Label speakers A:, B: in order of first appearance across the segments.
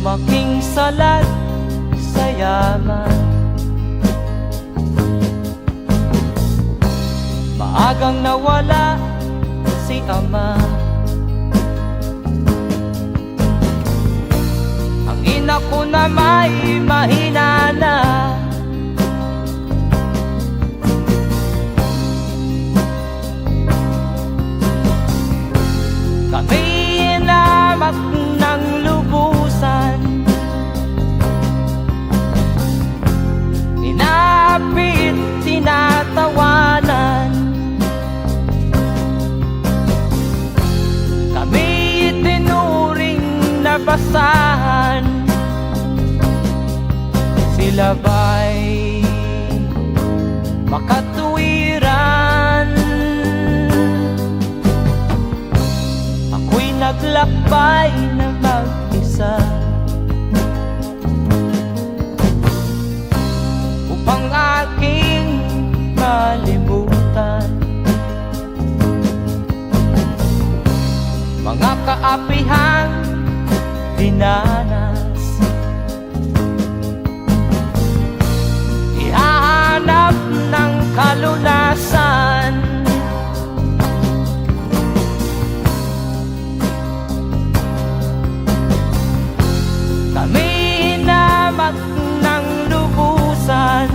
A: Lumaking salat sa yaman, maagang nawala si ama. Ang ina ko na may mahina na, kami inamak ng lubusan, inapit, tinatawanan. Kami itinuring na basahan, sila ba'y makatuwiran? Ako'y naglakbay na mag-isa upang aking malimutan mga kaapihang dinanas. Ihahanap ng kalunasan, kami inamak ng lubusan,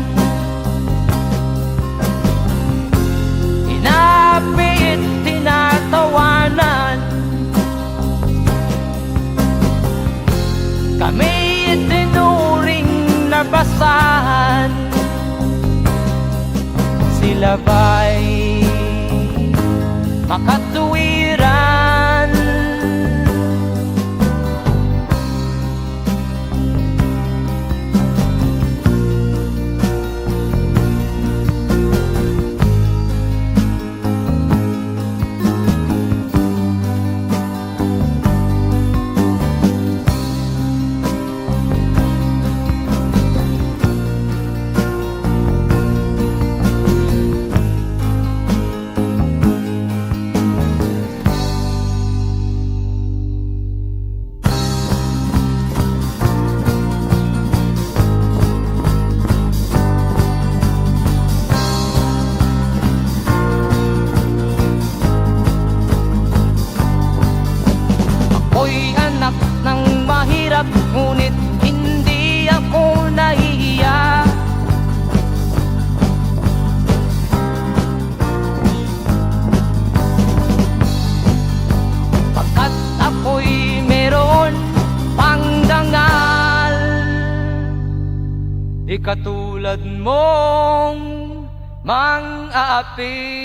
A: inapit, tinatawanan. Kami itinuring na basahan, sila ba'y makatuwiran? Ako'y anak ng mahirap, ngunit hindi ako nahihiya. Pagkat ako'y meron pang dangal, di katulad mong mang-aapi.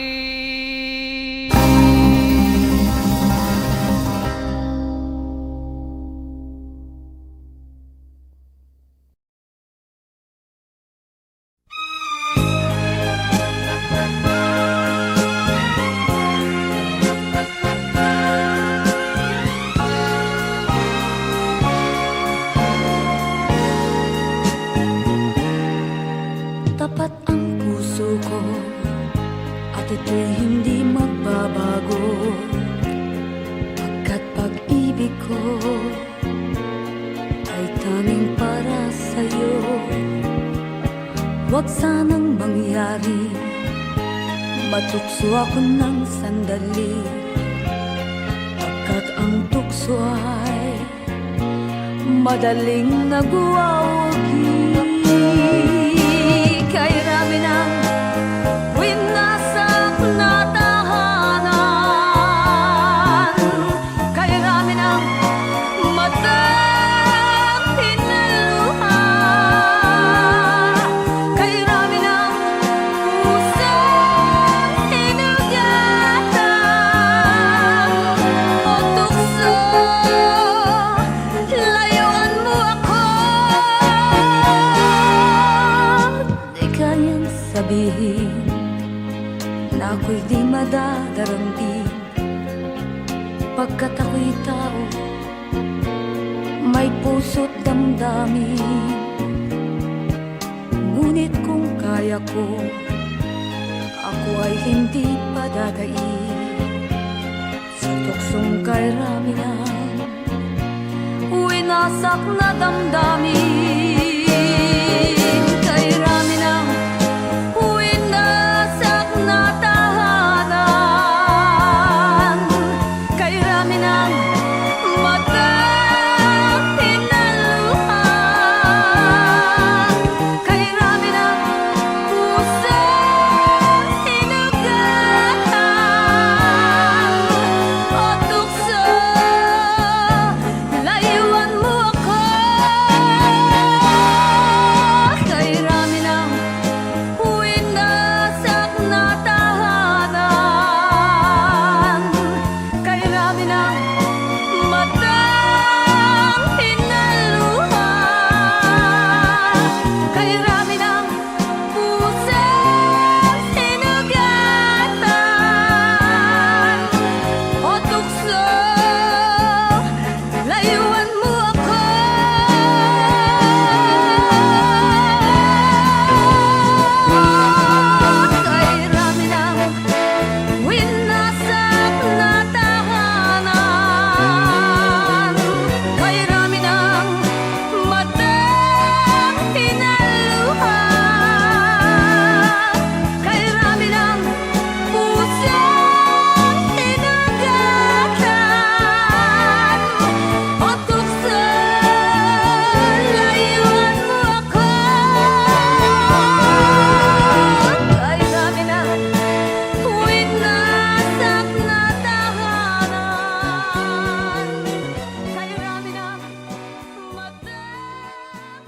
B: Tapat ang puso ko at ito'y hindi magbabago, pagkat pag-ibig ko ay tanging para sa'yo. Huwag sanang mangyari matukso ako ng sandali, pagkat ang tukso ay madaling nagwawagi. Kay rami ng winasak na tahanan, kay rami ng matang pinaluha, kay rami ng pusong hinugatan. O tukso, layuan mo ako. Di kayang sabihin na ako'y di madadarambin, pagkat ako'y tao, may puso't damdamin. Ngunit kung kaya ko, ako ay hindi padadaig sa tuksong kay rami ng wasak na damdamin. Kay rami ng winasak na tahanan, kay rami ng matang hinaluha, kay rami ng pusong hinugatan o tukso. Layuan mo ako, kay rami ng winasak na tahanan, kay rami ng matang hinaluha, kay rami ng pusong hinugatan o tukso. Layuan mo ako, kay rami ng winasak na tahanan, kay rami ng matang hinaluha, kay rami ng pusong hinugatan o tukso. Layuan mo ako, kay rami ng winasak na tahanan, kay rami ng matang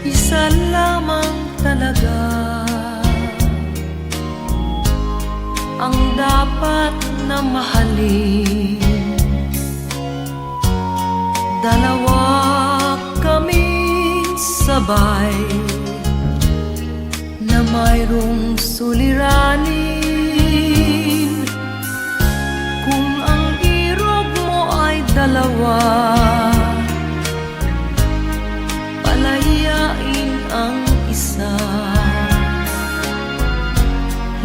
C: Isa lamang talaga ang dapat na mahalin. Dalawa kaming sabay na mayroong suliranin. Kung ang irog mo ay dalawa, palayain ang isa.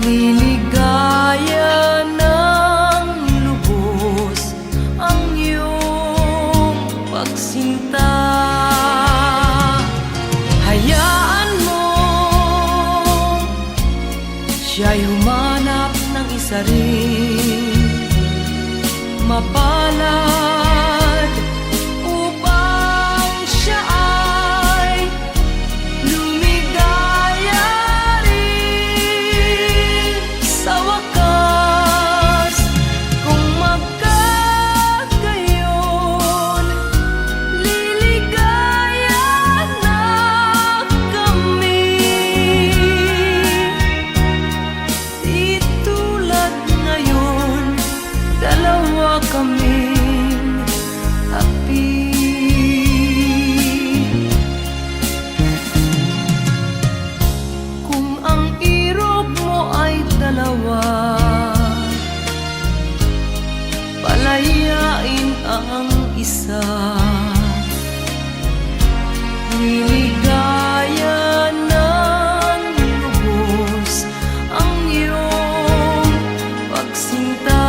C: Liligaya ng lubos ang iyong pagsinta. Hayaan mo siya'y humanap ng isa rin, mapalad, upang siya ay lumigaya rin sa wakas. Kung magkagayon, liligaya na kami. Di tulad ngayon, dalawa kaming api. Kung ang irog mo ay dalawa, palayain ang isa. Liligaya ng lubos ang iyong pagsinta.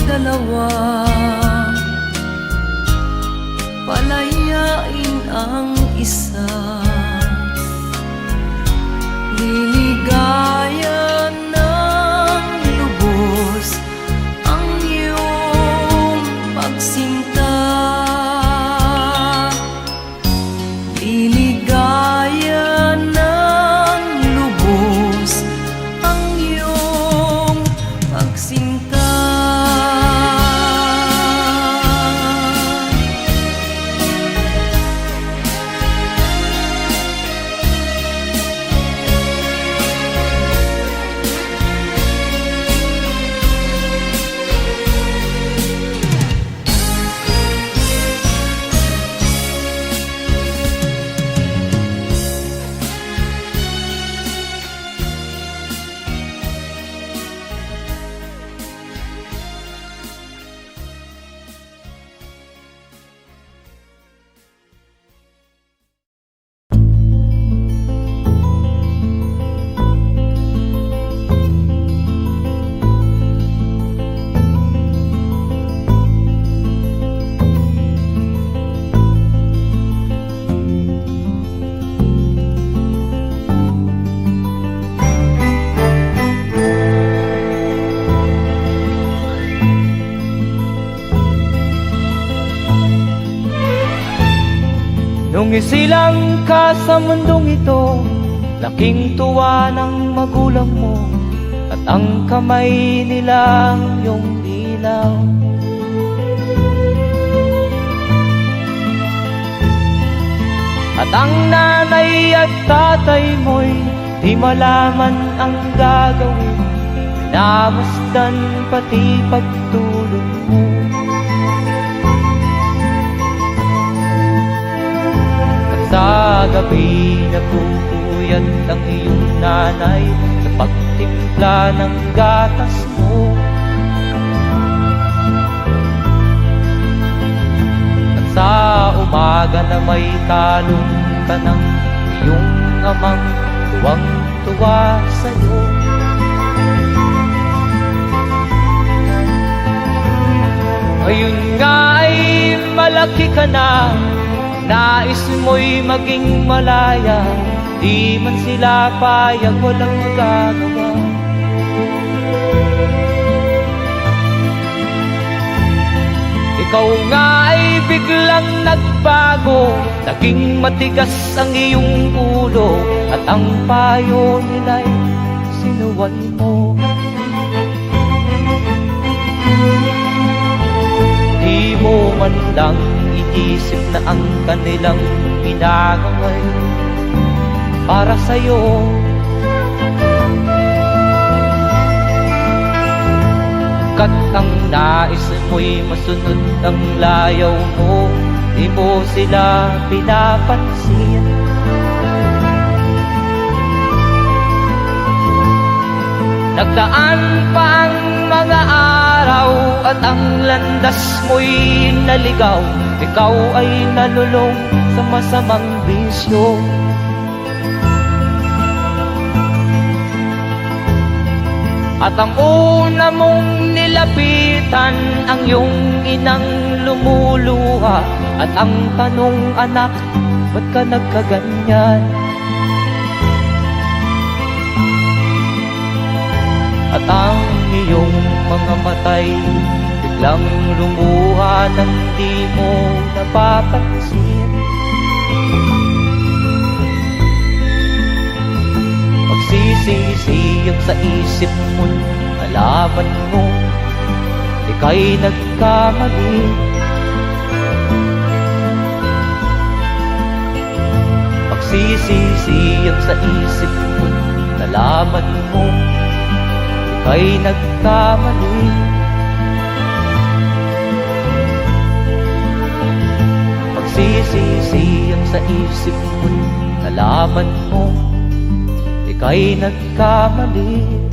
C: dalawa, palayain ang isa. Liligaya ng
A: Nung isilang ka sa mundong ito, laking tuwa ng magulang mo, at ang kamay nila iyong ilaw. At ang nanay at tatay mo'y di malaman ang gagawin, namasdan pati pagtulog mo. At sa gabi nagpupuyat ang iyong nanay sa pagtimpla ng gatas mo. At sa umaga na may kalong ka ng iyong amang tuwang-tuwa sa'yo. Ngayon nga ay malaki ka na, nais mo'y maging malaya, di man sila payag, walang magagawa. Ikaw nga ay biglang nagbago, naging matigas ang iyong ulo, at ang payo nila'y sinuway mo. Di mo man lang iisip na ang kanilang ginagawa'y para sa'yo. Kat ang nais mo'y masunod ang layaw mo, di mo sila pinapansin. Nagdaan pa ang mga araw at ang landas mo'y naligaw, ikaw ay nalulong sa masamang bisyo. At ang una mong nilapitan ang iyong inang lumuluha, at ang tanong, anak, ba't ka nagkaganyan? At ang iyong mga matay biglang lumuha nang di mo napapansin. Magsisisiyag sa isip mo, nalaman mo ika'y nagkamali. Magsisisiyag sa isip mo, nalaman mo ika'y nagkamali. Magsisisiyag sa isip mo, nalaman mo ika'y nagkamali.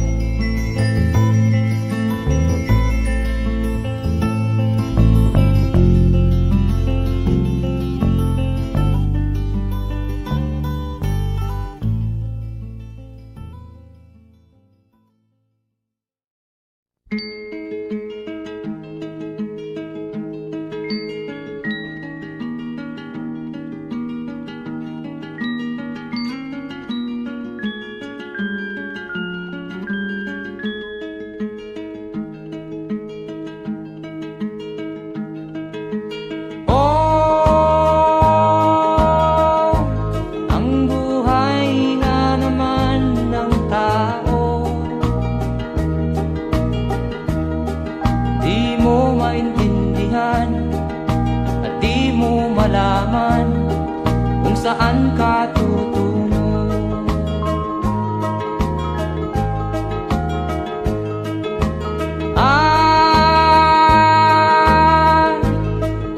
A: Saan ka tutungo?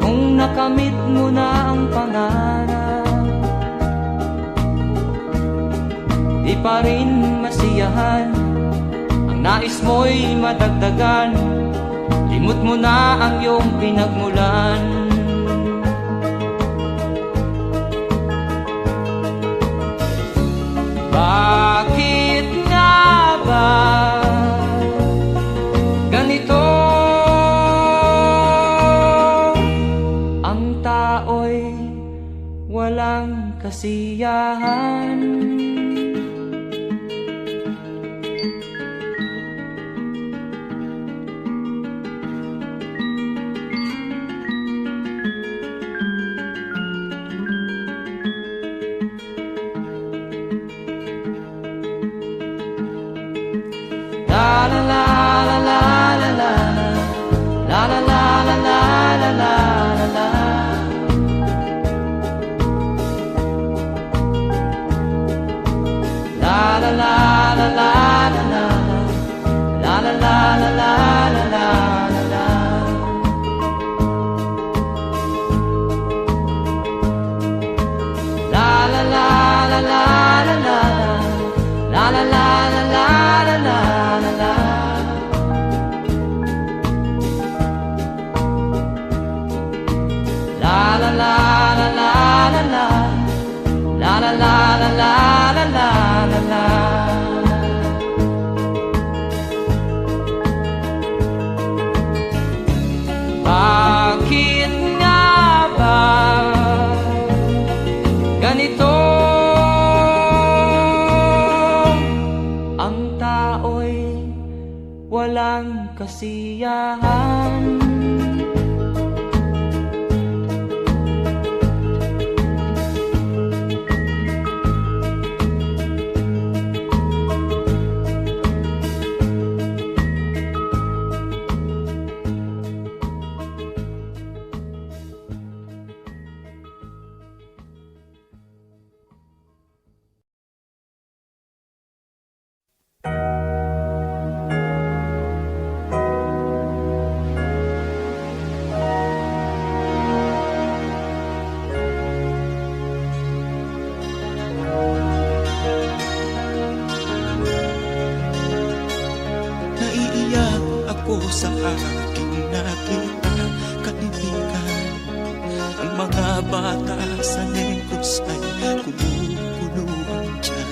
A: Kung nakamit mo na ang pangarap, di pa rin masiyahan, ang nais mo'y madagdagan, limot mo na ang iyong pinagmulan. Bakit nga ba ganito? Ang tao'y walang kasiyahan. la la la la la la la. La la la la la la la. La la la la la la la la. La la la la la la la. La la la la la la la la la. Bakit nga ba ganito? Ang tao'y walang kasiyahan.
D: Naiiyak ako sa aking nakita, kaibigan. Ang mga bata sa Negros ay kumukuluan dyan.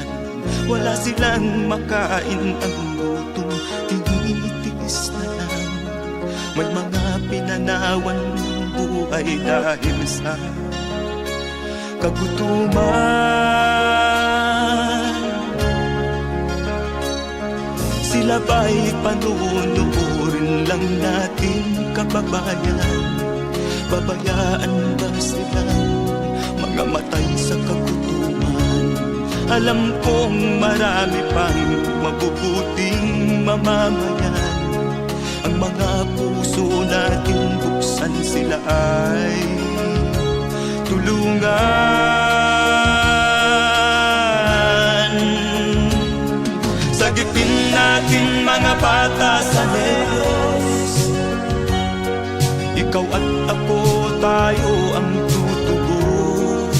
D: Wala silang makain, ang gutom tinitiis na lang. May mga pinanawan ng buhay dahil sa kagutuman. Sila ba'y panunurin lang natin, kababayan? Babayaan ba silang mga matay sa kagutuman? Alam kong marami pang mabubuting mamamayan. Ang mga puso natin buksan, sila ay tulungan. Sagipin natin mga bata sa Negros. Ikaw at ako, tayo ang tutubos.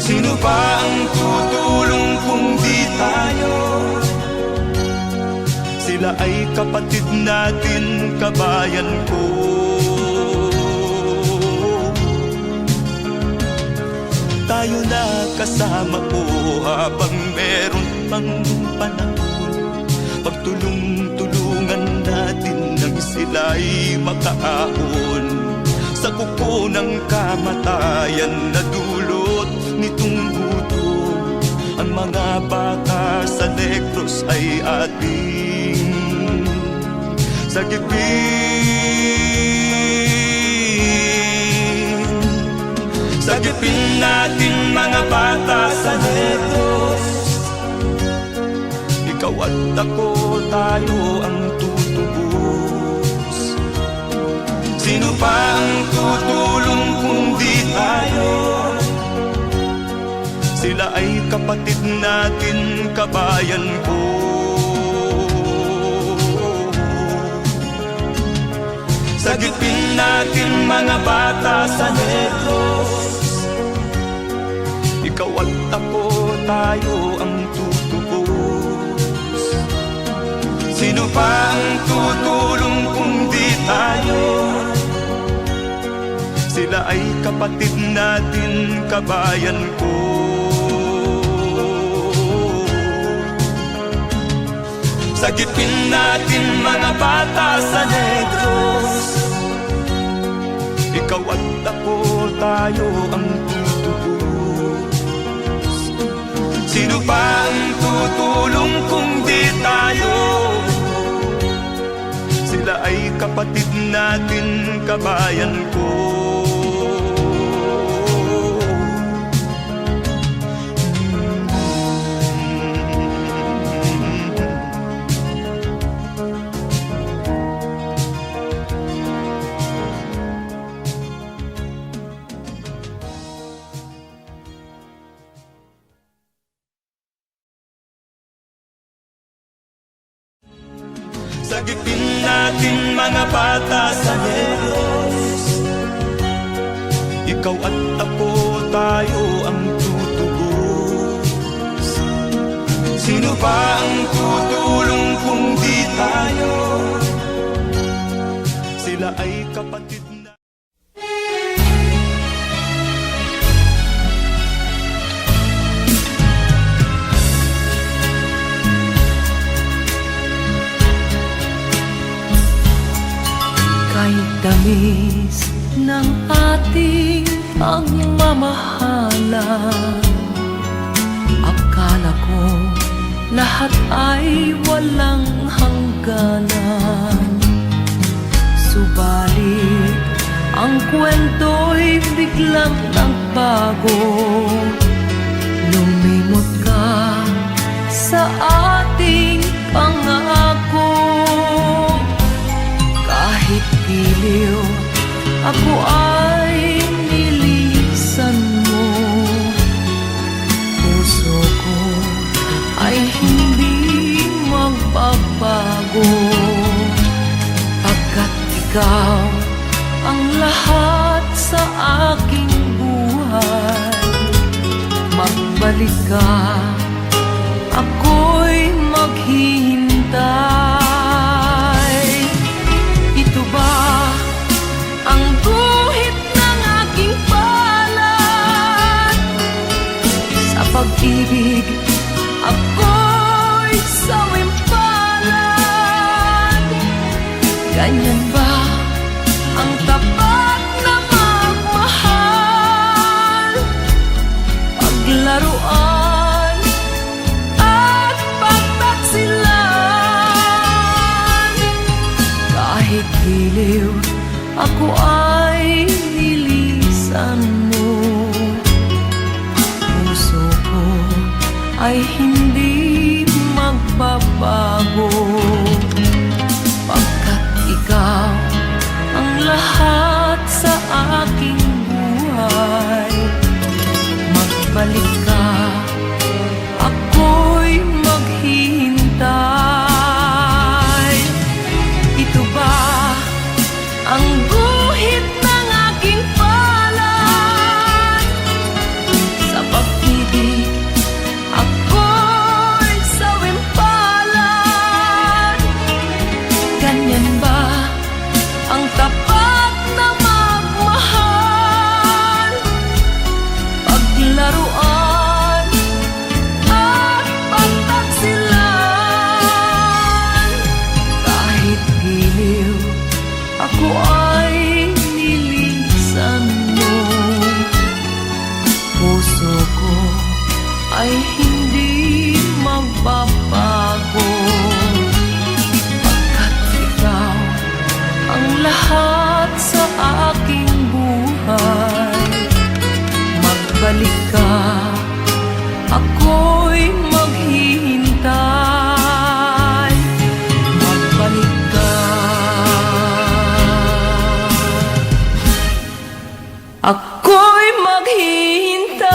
D: Sino ba ang tutulong kung di tayo? Sila ay kapatid natin, kabayan ko. Tayo na kasama ko habang meron pang panahon. Pagtulong-tulungan natin nang sila'y makaahon sa kuko ng kamatayan na dulot nitong gutom. Ang mga bata sa Negros ay ating sagipin. Sagipin natin mga bata sa Negros. Ikaw at ako, tayo ang tutubos. Sino pa ang tutulong kung di tayo? Sila ay kapatid natin, kabayan ko. Sagipin natin mga bata sa Negros. Ikaw at ako, tayo ang tutubos. Sino pa ang tutulong kung di tayo? Sila ay kapatid natin, kabayan ko. Sagipin natin mga bata sa Negros. Ikaw at ako, tayo ang tutubos. Sino pa ang tutulong kung di tayo? Sila ay kapatid natin, kabayan ko. Sagipin natin mga bata sa Diyos. Ikaw at ako, tayo ang tutubos. Sino ba ang tutulong kung di tayo? Sila ay kapatid na.
C: Kahit tamis ng ating pagmamahalan, akala ko lahat ay walang hangganan. Subalit ang kwento'y biglang nagbago. Lumimot ka sa ating pangako. Kahit giliw, ako ay nilisan mo. Puso ko ay hindi magbabago, pagkat ikaw ang lahat sa aking buhay. Magbalik ka, ako'y maghihintay. Ito ba ang guhit ng aking palad? Sa pag-ibig, ako'y sawimpalad. Ganyan ba ang tapat na magmahal? Paglaruan at pagtaksilan. Kahit giliw, ako ay nilisan mo. Puso ko ay hindi magbabago, pagkat ikaw ang lahat sa aking buhay. Magbalik ka, ako'y maghihintay. Ito ba ang guhit ng aking palad? Sa pag-ibig, ako'y sawimpalad. Ganyan ba ang tapat na magmahal? Paglaruan at pagtaksilan. Kahit giliw, ako ay nilisan mo. Puso ko ay hindi magbabago, pagkat ikaw ang lahat sa aking buhay. Magbalik ka, ako'y maghihintay. Magbalik ka, ako'y maghihintay.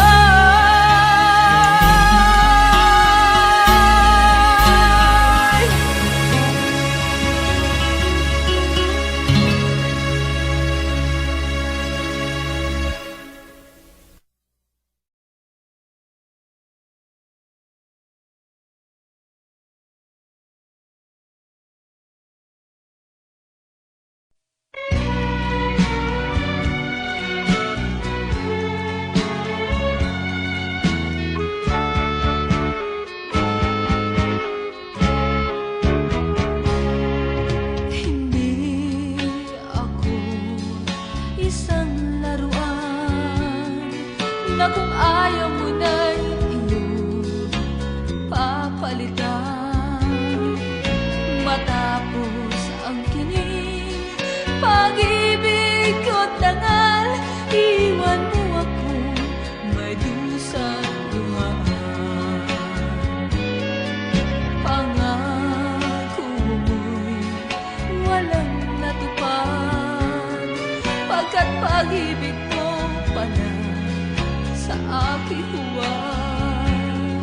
C: Hindi ako isang laruan na kung ayaw mo na'y iyong papalitan. Matapos ang kinig, pag-ibig ko't dangal, iwan mo ako may dusang luhaan. Pangako mo'y walang natupad, pagkat pag-ibig mo pala sa aking huwag.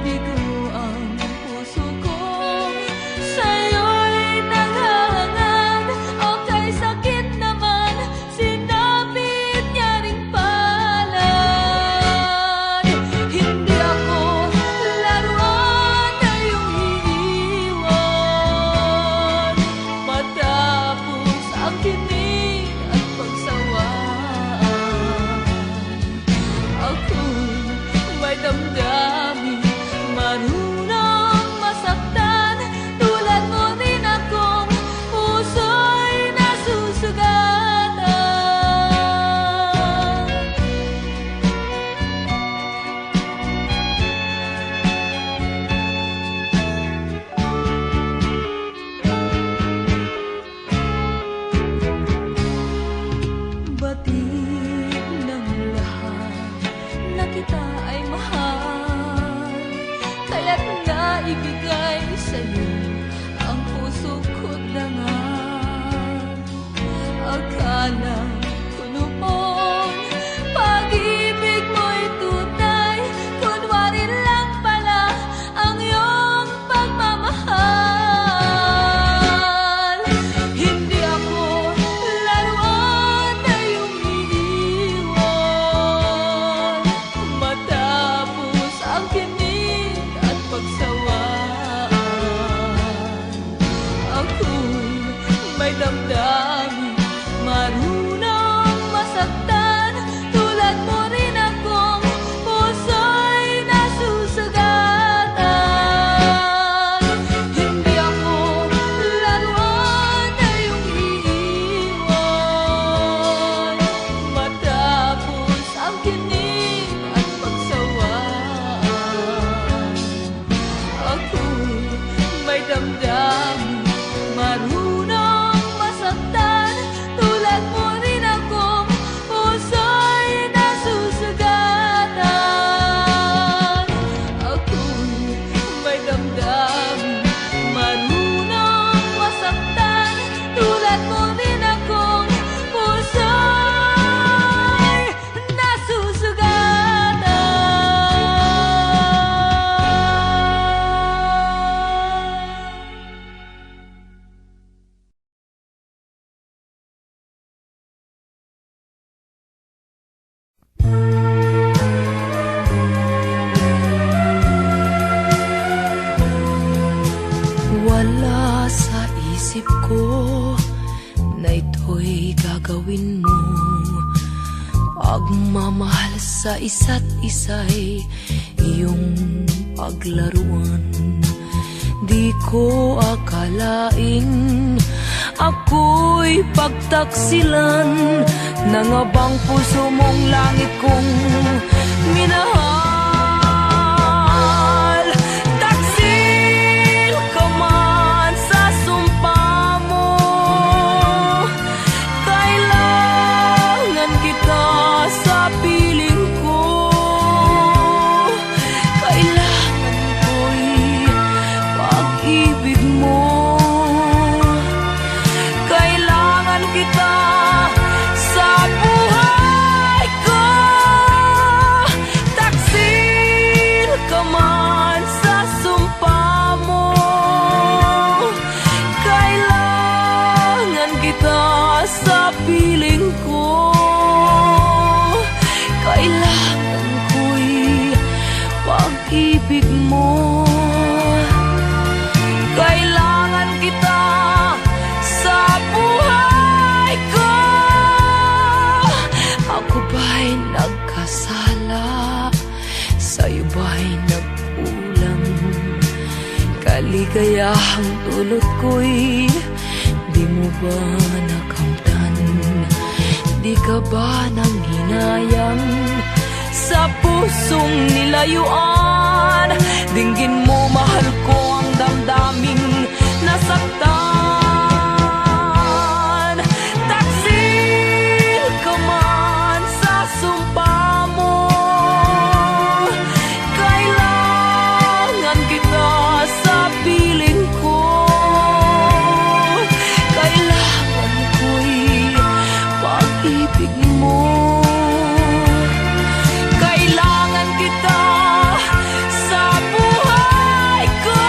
C: Bigo ang puso ko, sa'yo'y liwanag ko noon. Pag-ibig mo'y tunay, kunwari lang pala ang iyong pagmamahal. Hindi ako laruan na iyong iniwan, matapos ang kinig at pagsawaan. Ako'y may damdamin, marunong masaktan. Tulad mo rin akong puso'y nasusugatan. Hindi ako laruan na iyong iiwan, matapos ang kinig at pagsawaan. Ako'y may damdamin, marunong masaktan. Tulad mo rin akong puso'y nasusugatan. Ako'y may damdamin, marunong masaktan. Tulad mo rin akong puso'y nasusugatan.
B: Wala sa isip ko na ito'y gagawin mo. Pagmamahal sa isa't isa'y iyong paglaruan. Di ko akalain ako'y pagtaksilan ng abang puso mong langit kong minahal. Taksil ka man sa sumpa mo, kailangan kita sa piling ko. Kailangan ko'y pag-ibig mo. Kailangan kita sa buhay ko. Taksil ka man sa sumpa mo, kailangan kita sa piling ko. Kailangan ko'y pag-ibig mo. Kailangan kita sa buhay ko. Ako ba'y nagkasala? Sa'yo ba'y nagkulang? Kaligayahang dulot ko'y di mo ba nakamtan? Di ka ba nang hinayang sa pusong nilayuan? Dinggin mo, mahal ko, ang damdaming nasaktan. Taksil ka man sa sumpa mo, kailangan kita sa piling ko. Kailangan ko'y pag-ibig mo. Kailangan kita sa buhay ko.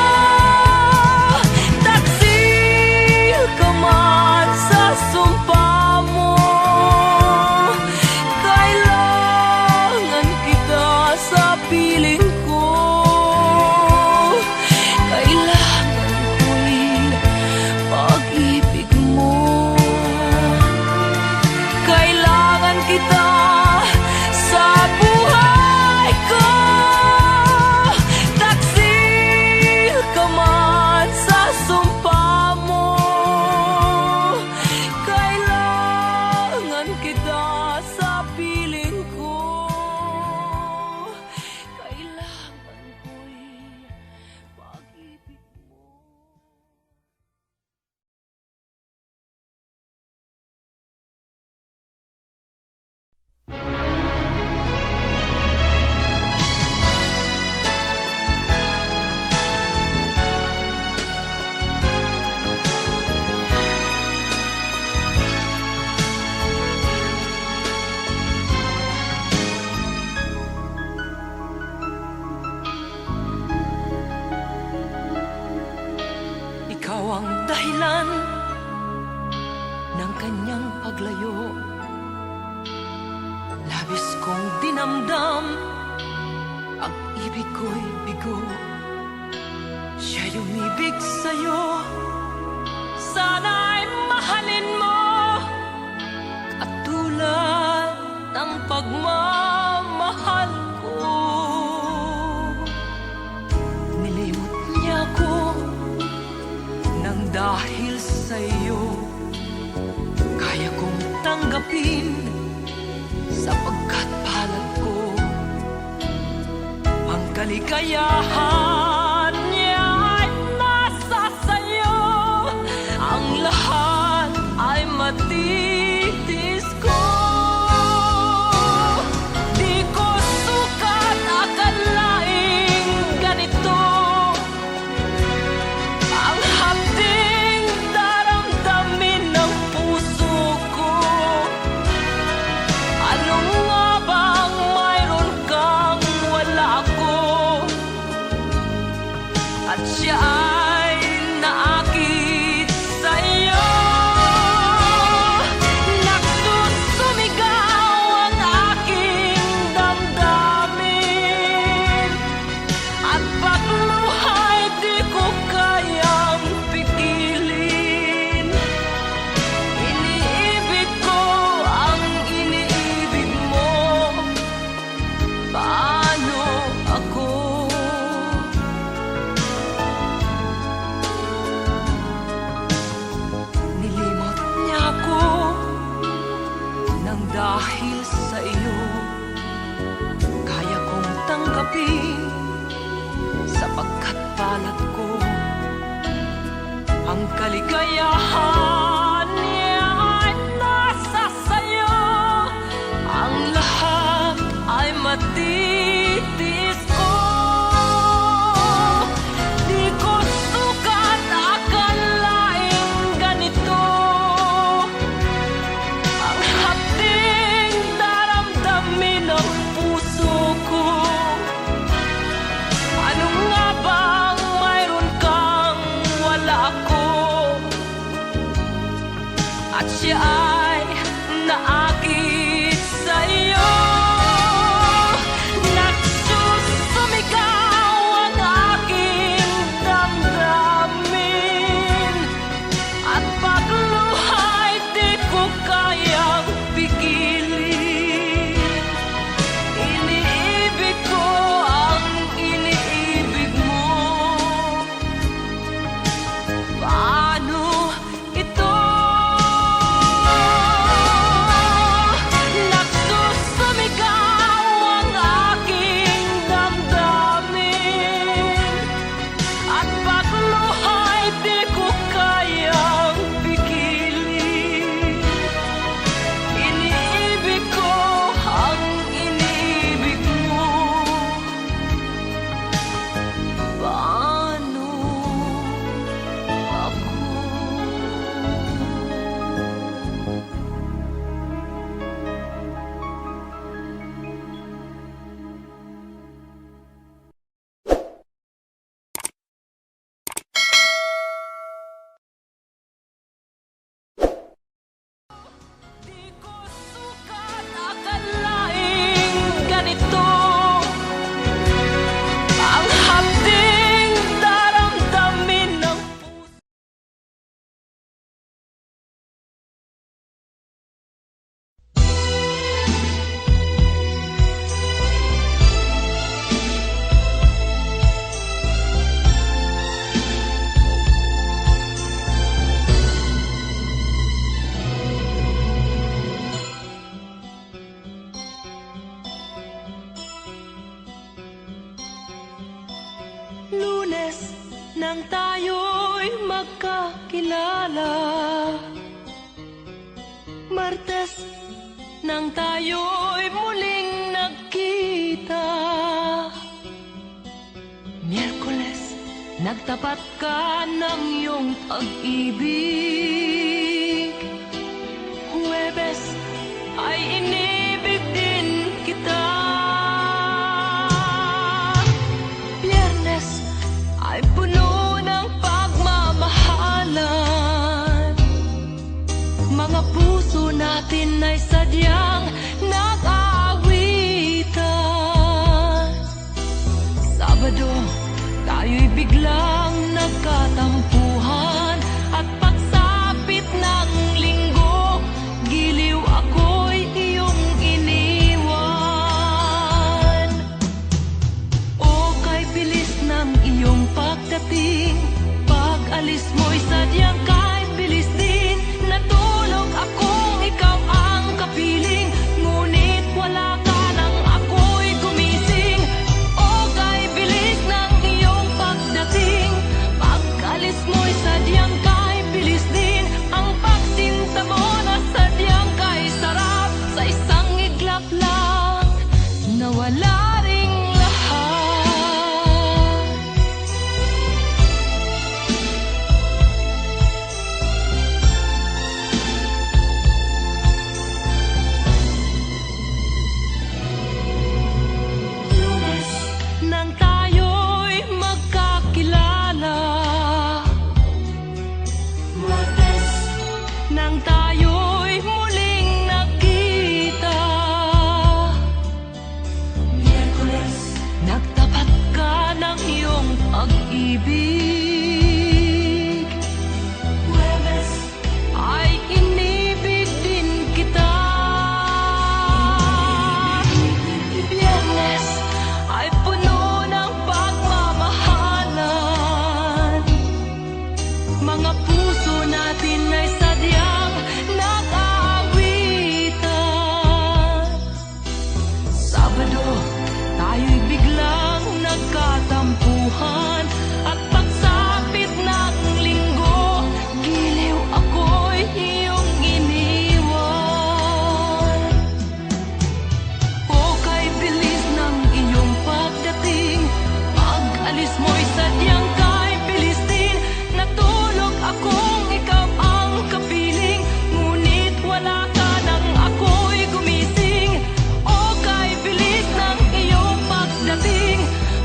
E: ang dahilan ng kanyang paglayo. Labis kong dinamdam, ang ibig ko'y bigo. Siya'y umibig sa'yo, sana'y mahalin mo, at tulad ng pagmamahal ko. Nilimot niya ko nang dahil sa'yo, kaya kong tanggapin sapagkat palad ko ang kaligayahan niya ay nasa sayo. Ang lahat ay matitis ko. Di ko sukat akalaing ganito ang hapding daramdamin ng puso ko. Ano nga bang mayroon kang wala ko? At siya ay naakit sa'yo. Nagsusumigaw ang aking damdamin, at pagluhay di ko kayang pigilin. Iniibig ko ang iniibig mo. Paano ako? Nilimot niya ako nang dahil sa iyo, kaya kong tanggapin sapagkat palad ko ang kaligayahan niya ay nasa sayo. Ang lahat ay matitis ko. Di ko sukat akalaing ganito ang hapding daramdamin ng puso ko. Ano nga bang mayroon kang wala ko? At siya ay naakit sa'yo. Nagsusumigaw ang aking damdamin, at pagluhay di ko kayang pigilin. Iniibig ko ang iniibig mo. Paano ito? Nagsusumigaw ang aking damdamin, at pagluhay di ko kayang pigilin. Iniibig ko ang iniibig mo. Paano ako? Di ko sukat akalaing ganito ang hapding daramdamin ng puso. Lunes nang tayo'y magkakilala, Martes nang tayo'y muling nagkita, Miyerkules nagtapat ka ng iyong pag-ibig, Huwebes ay inibig din kita, Biyernes ay puno ng pagmamahal,
C: sadyang nag-aawitan. Sabado, tayo'y biglang nagkatampuhan, at pagsapit ng linggo, giliw ako'y iyong iniwan. O kay bilis ng iyong pagdating, pag-alis mo'y sadyang kay bilis din. Natulog akong ikaw ang kapiling, ngunit wala ka nang ako'y gumising. O kay bilis ng iyong pagdating, pag-alis mo'y sadyang kay bilis din. Ang pagsinta mo na sadyang kay sarap, sa isang iglap lang nawala ring lahat. Lunes, nang tayo'y magkakilala. Martes, nang tayo'y muling nakita. Miyerkules, nagtapat ka ng iyong pag-ibig. Huwebes, ay inibig din kita. Biyernes, ay puno ng pagmamahalan. Mga puso natin ay sadyang nag-aawitan. Sabado, tayo'y biglang nagkatampuhan, at pagsapit ng linggo, giliw ako'y iyong iniwan. O kay bilis ng iyong pagdating, pag-alis mo'y sadyang kay bilis din. Natulog akong ikaw ang kapiling, ngunit wala ka nang ako'y gumising. O kay bilis ng iyong pagdating,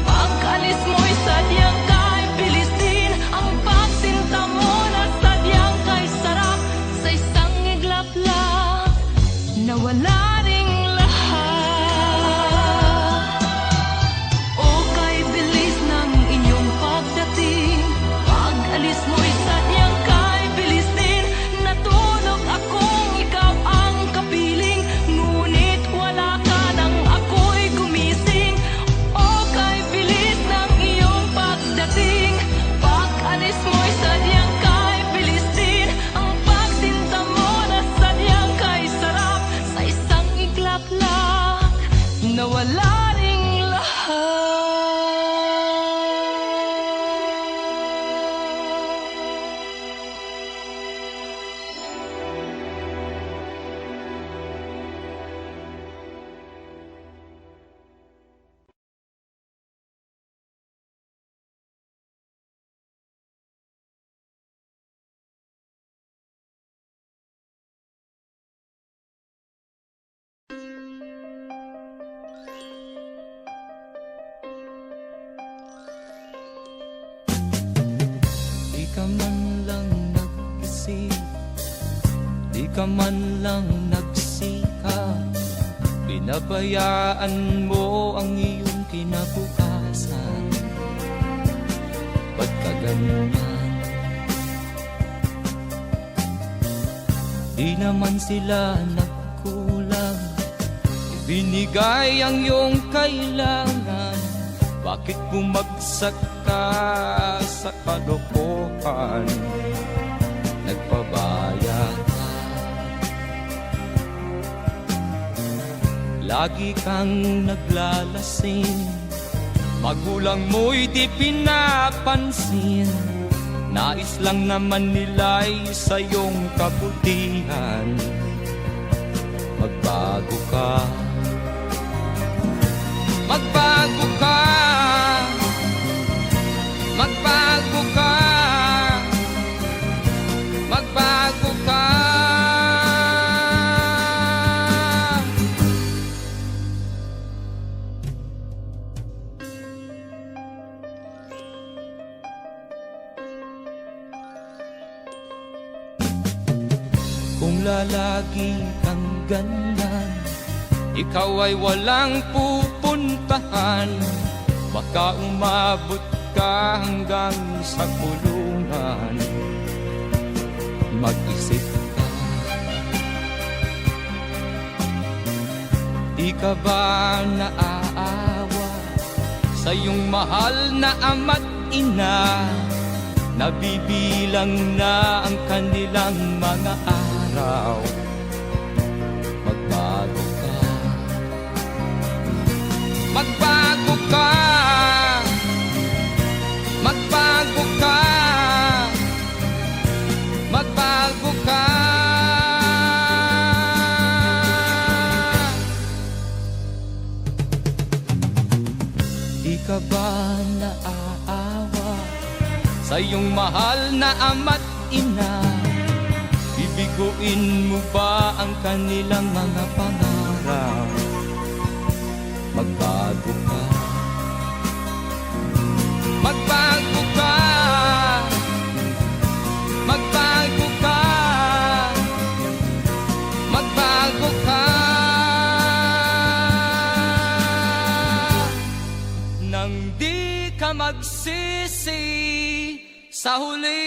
C: pag-alis mo'y sadyang kay bilis din. Ang pagsinta mo na sadyang kay sarap, sa isang iglap lang nawala ring lahat. O kay bilis ng iyong pagdating, pag-alis mo'y sadyang kay bilis din. Natulog akong ikaw ang kapiling, ngunit wala ka nang ako'y gumising. O kay bilis ng iyong pagdating, pag-alis mo'y sadyang kay bilis din. Ang pagsinta mo na sadyang kay sarap, sa isang iglap lang nawala ring lahat.
A: Di ka man lang nag-isip, di ka man lang nagsikap, pinabayaan mo ang iyong kinabukasan. Ba't ka ganyan? Di naman sila nagkulang, ibinigay ang iyong kailangan. Bakit bumagsak ka sa kalokohan? Nagpabaya ka, lagi kang naglalasing, magulang mo'y di pinapansin. Nais lang naman nila'y sa iyong kabutihan. Magbago ka, magbago ka, magbago ka, magbago ka. Kung lalagi kang ganyan, ikaw ay walang pupuntahan. Baka umabot ka hanggang sa kulungan. Mag-isip ka, di ka ba naaawa sa iyong mahal na ama't ina? Nabibilang na ang kanilang mga araw. Magbago ka, magbago ka, magbago ka, magbago ka. Di ka ba naaawa sa iyong mahal na ama't ina? Bibiguin mo ba ang kanilang mga pangarap? Magbago ka, magbago ka, magbago ka, magbago ka. Nang di ka magsisi sa huli.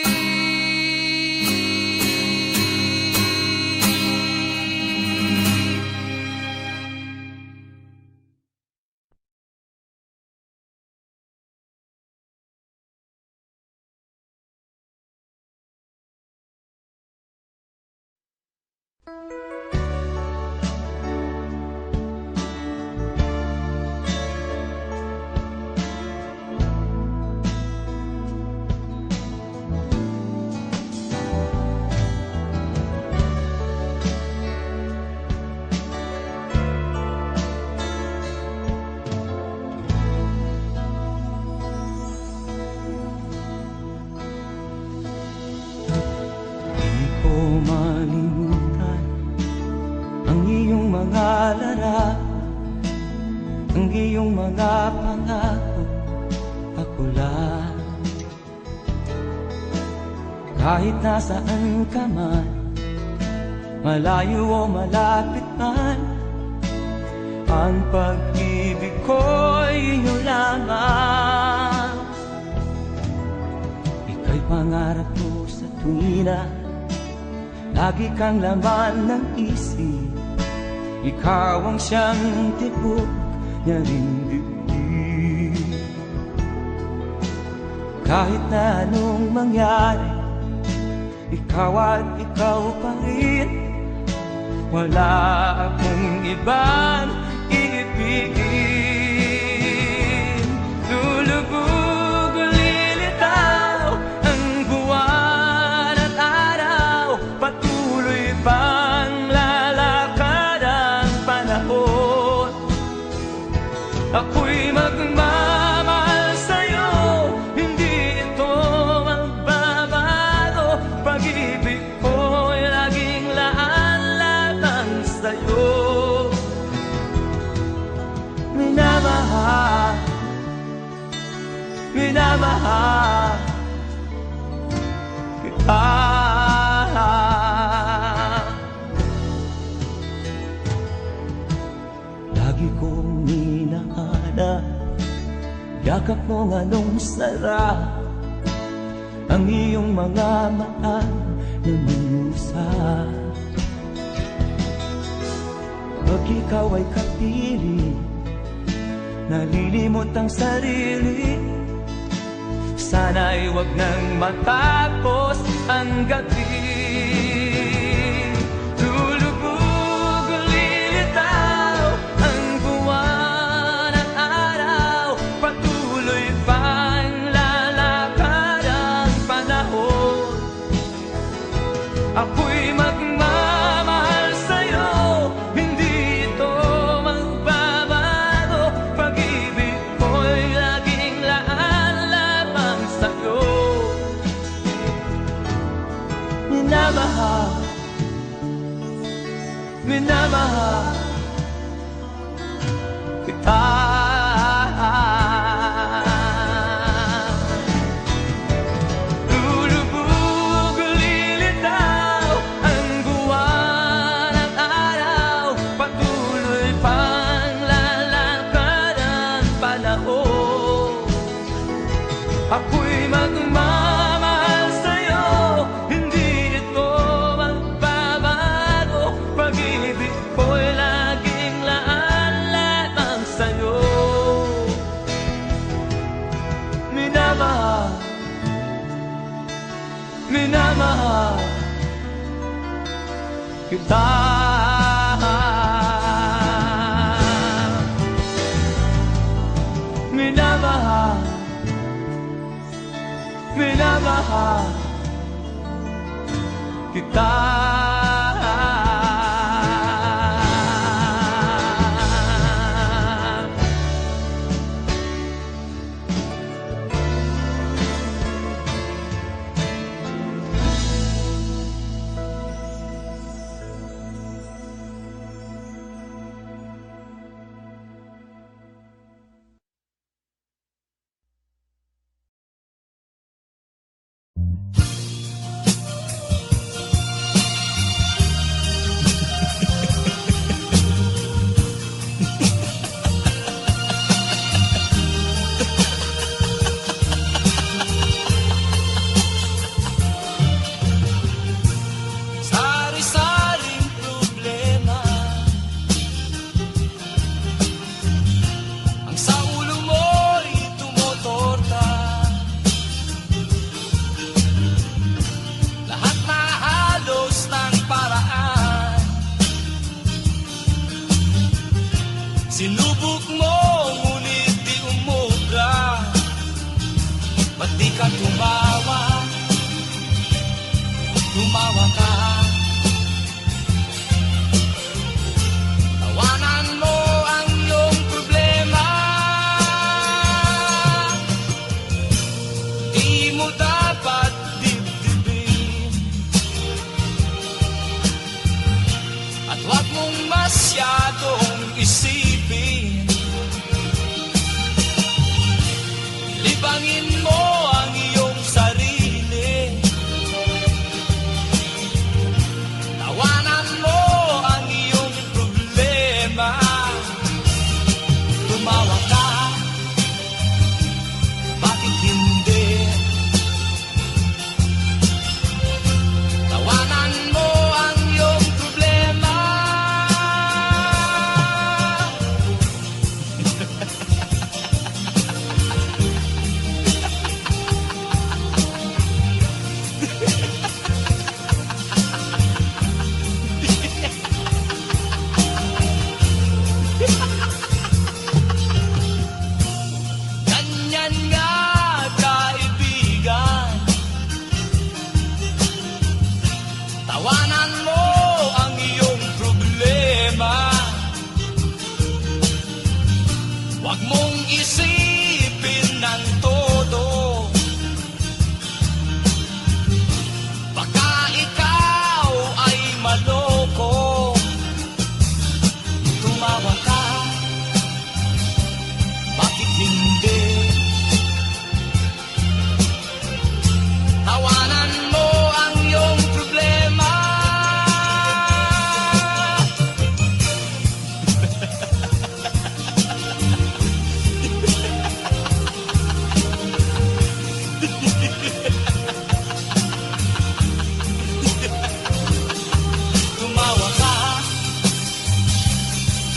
A: Malimutan ang iyong mga larap, ang iyong mga pangako, ako lang. Kahit nasaan ka man, malayo o malapit man, ang pag-ibig ko'y iyo lamang. Ika'y pangarap ko sa tuwina, lagi kang laman ng isip. Ikaw ang siyang tibok niya ring dibdib. Kahit na anong mangyari, ikaw at ikaw pa rin. Wala akong ibang iibigin. Lulubog o lilitaw ang buwan at araw, patuloy pang lalakad ang panahon. Ako'y magmamahal sa'yo, hindi ito magbabago. Pag-ibig ko'y laging laan lamang sa'yo. Minamahal, minamahal kita. Lagi kong hinahanap yakap mong anong sarap, ang iyong mga mata na minusap. Pag ikaw ay kapiling, nalilimot ang sarili. Sana'y wag nang matapos ang gabi. Lulubog o lilitaw ang buwan at araw, patuloy pang lalakad ang panahon. Ako'y magmamahal sa'yo, hindi ito magbabago. Pag-ibig ko'y laging laan lamang sa'yo. Minamahal, minamahal kita. Lulubog o lilitaw ang buwan kita. Minamahal, minamahal kita.
E: Sari-saring problema ang sa ulo mo'y tumutorta. Lahat na halos ng paraan sinubok mo, ngunit di umubra. Ba't di ka tumawa? Tumawa ka. Tawanan mo ang iyong problema. Di mo dapat dibdibin, at huwag mong masyadong isipin. Libangin mo ang iyong sarili. Tawanan mo ang iyong problema. Tumawa ka, bakit hindi? Tawanan mo ang iyong problema. Ganyan nga, kaibigan. Tawanan mo ang iyong problema. Huwag mong isipin ng todo. Baka ikaw ay maloko. Tumawa ka, bakit hindi? Tawanan mo ang iyong problema. Tumawa ka,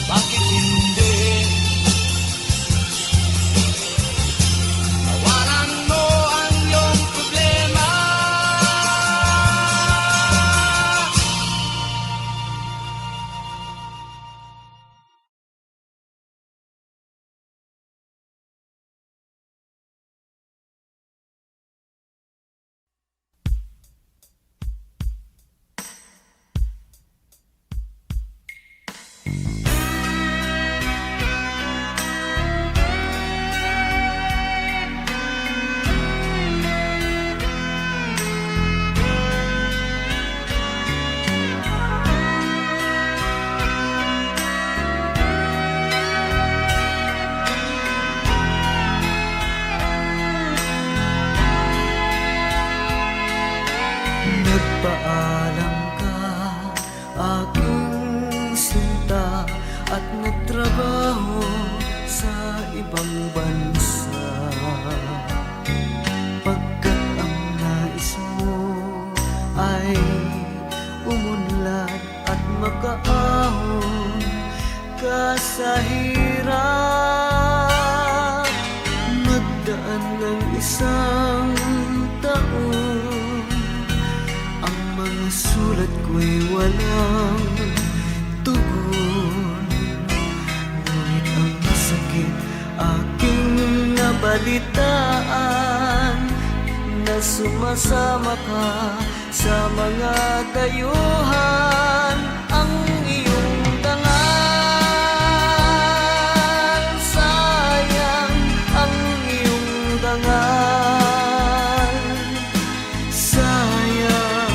E: bakit hindi? Tawanan mo ang iyong problema.
F: Nagpaalam ka, aking sinta, at nagtrabaho sa ibang bansa. Pagkat ang nais mo ay umunlad at makaahon ka sa hirap. Nagdaan ng isang taon, ang mga sulat ko'y walang tugon. Ngunit ang sakit aking nabalitaan, na sumasama ka sa mga dayuhan. Ang iyong dangal, sayang ang iyong dangal. Sayang,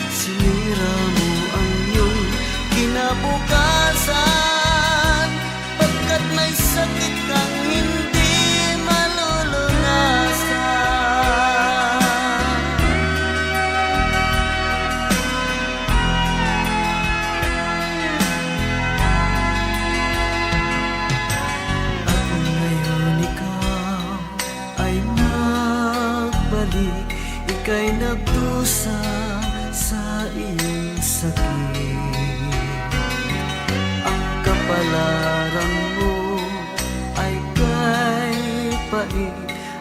F: sinira mo ang iyong kinabukasan, pagkat may sakit kang hindi malulunasan. At ngayon ikaw ay nagbalik, ika'y nagdusa sa iyong sakit. Ang kapalaran mo ay kay pait,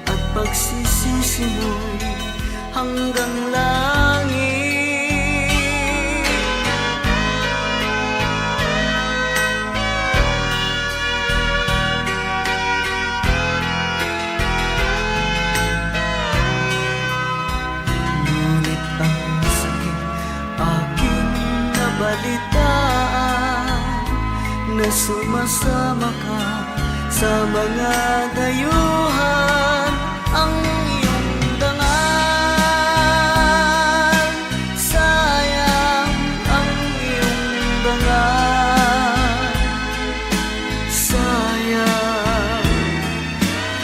F: at pagsisisi mo'y hanggang langit. Ngunit ang sakit aking nabalitaan, na sumasama ka sa mga dayuhan. Ang iyong dangal, sayang ang iyong dangal. Sayang,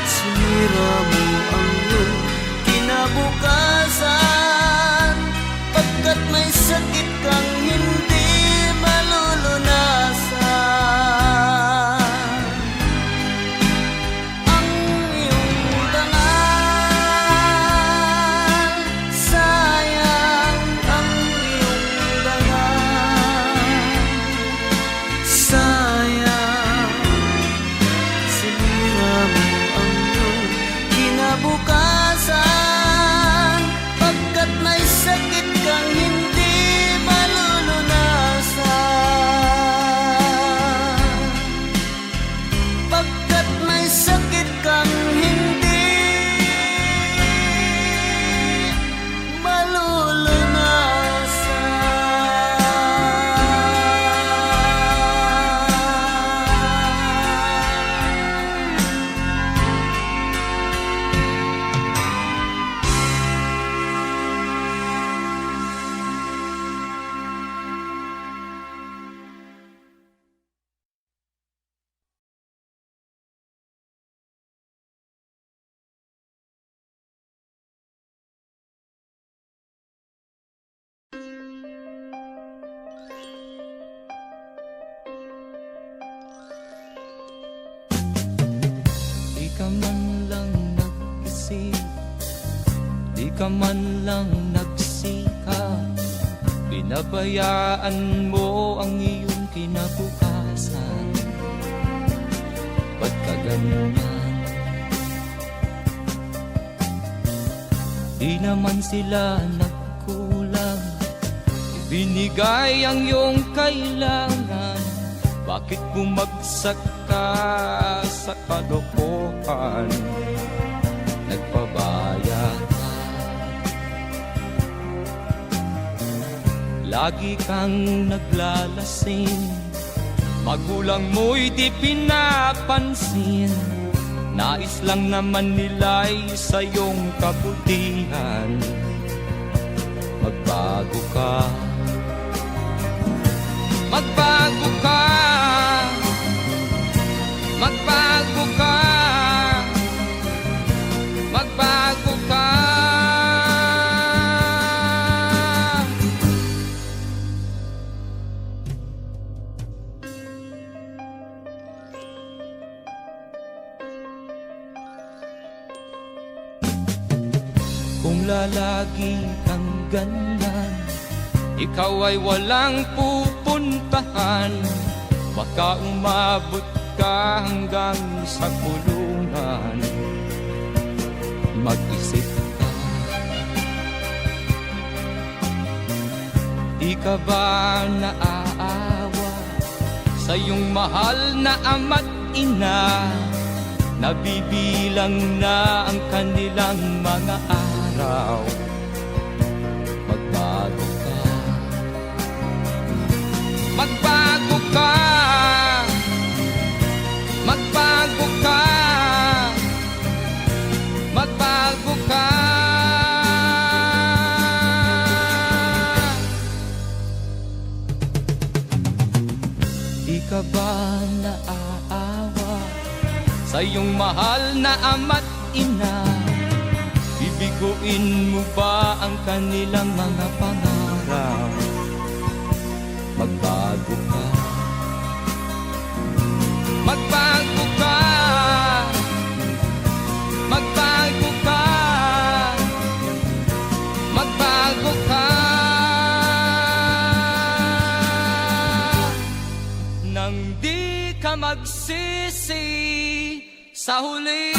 F: sinira mo ang iyong kinabukasan, pagkat may sakit kang hindi malulunasan. Ang iyong dangal, sayang ang iyong dangal. Sayang, sinira mo ang iyong kinabukasan, pagkat may sakit kang hindi malulunasan. Pagkat may sakit kang hindi malulunasan.
A: Di ka man lang nag-isip, di ka man lang nagsikap, pinabayaan mo ang iyong kinabukasan. Ba't ka ganyan? Di naman sila nagkulang, ibinigay ang iyong kailangan. Bakit bumagsak ka sa kalokohan? Nagpabaya ka, lagi kang naglalasing, magulang mo'y di pinapansin. Nais lang naman nila'y sa iyong kabutihan. Magbago ka, magbago ka, magbago ka, magbago ka. Kung lalagi kang ganyan, ikaw ay walang pupuntahan. Baka umabot ka hanggang sa kulungan. Mag-isip ka, Di ka ba naaawa sa iyong mahal na ama't ina? Nabibilang na ang kanilang mga araw. Magbago ka, magbago ka, magbago ka, magbago ka. Di ka ba naaawa sa iyong mahal na ama't ina? Bibiguin mo ba ang kanilang mga pangarap? Magbago ka, magbago ka, magbago ka, magbago ka. Nang di ka magsisi sa huli.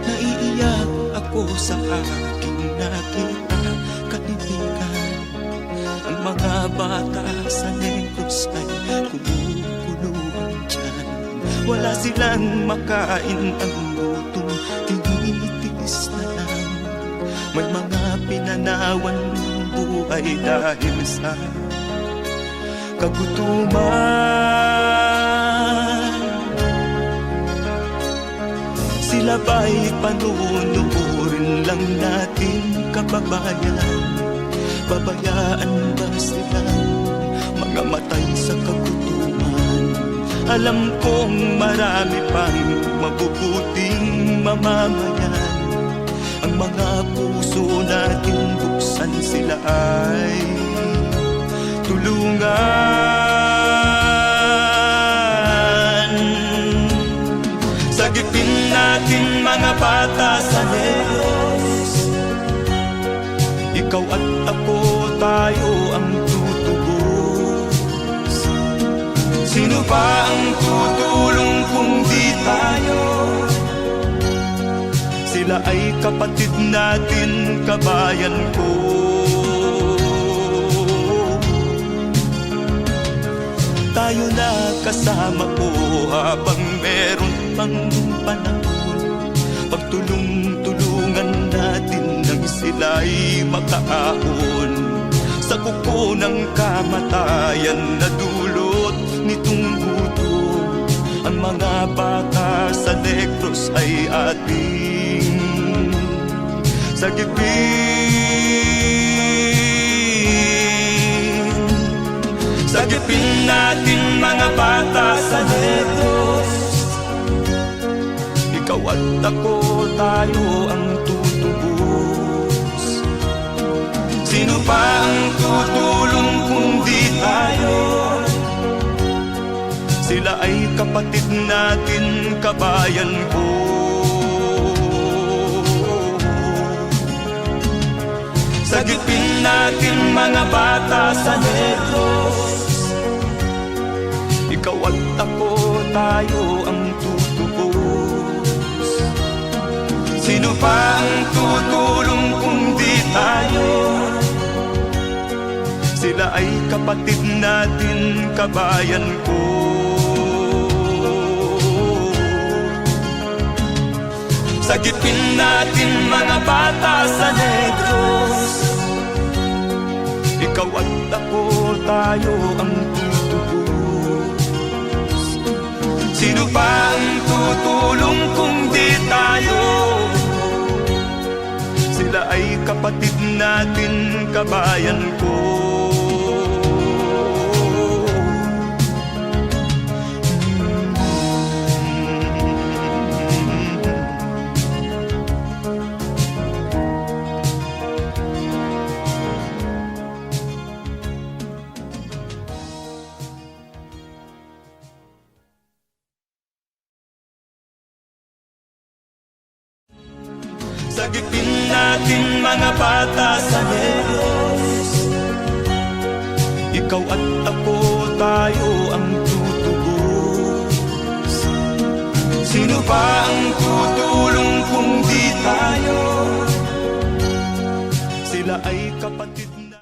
D: Naiiyak ako sa aking nakita, kaibigan. Ang mga bata sa Negros ay kumukulong dyan. Wala silang makain, ang gutom tinitiis na lang. May mga pinanawan ng buhay dahil sa kagutuman. Sila ba'y panunurin lang natin, kababayan? Babayaan ba silang mga matay sa kagutuman? Alam kong marami pang mabubuting mamamayan. Ang mga puso natin buksan, sila ay tulungan. Sagipin natin mga bata sa Negros. Ikaw at ako, tayo ang tutubos. Sino ba ang tutulong kung di tayo? Sila ay kapatid natin, kabayan ko. Tayo na kasama ko habang meron pang panahon. Pagtulong-tulungan natin nang sila'y makaahon sa kuko ng kamatayan na dulot nitong gutom. Ang mga bata sa Negros ay ating sagipin. Sagipin natin mga bata sa Negros. Ikaw at ako, tayo ang tutubos. Sino pa ang tutulong kung di tayo? Sila ay kapatid natin, kabayan ko. Sagipin natin mga bata sa Negros. Ikaw at ako, tayo ang tutubos. Sino pa ang tutulong kung di tayo? Sila ay kapatid natin, kabayan ko. Sagipin natin mga bata sa Negros. Ikaw at ako, tayo ang tutubos. Sino pa ang tutulong kung di tayo? Sila ay kapatid natin, kabayan ko. Sagipin natin mga bata sa negros. Ikaw at ako, tayo ang tutubos. Sino ba ang tutulong kung di tayo? Sila ay kapatid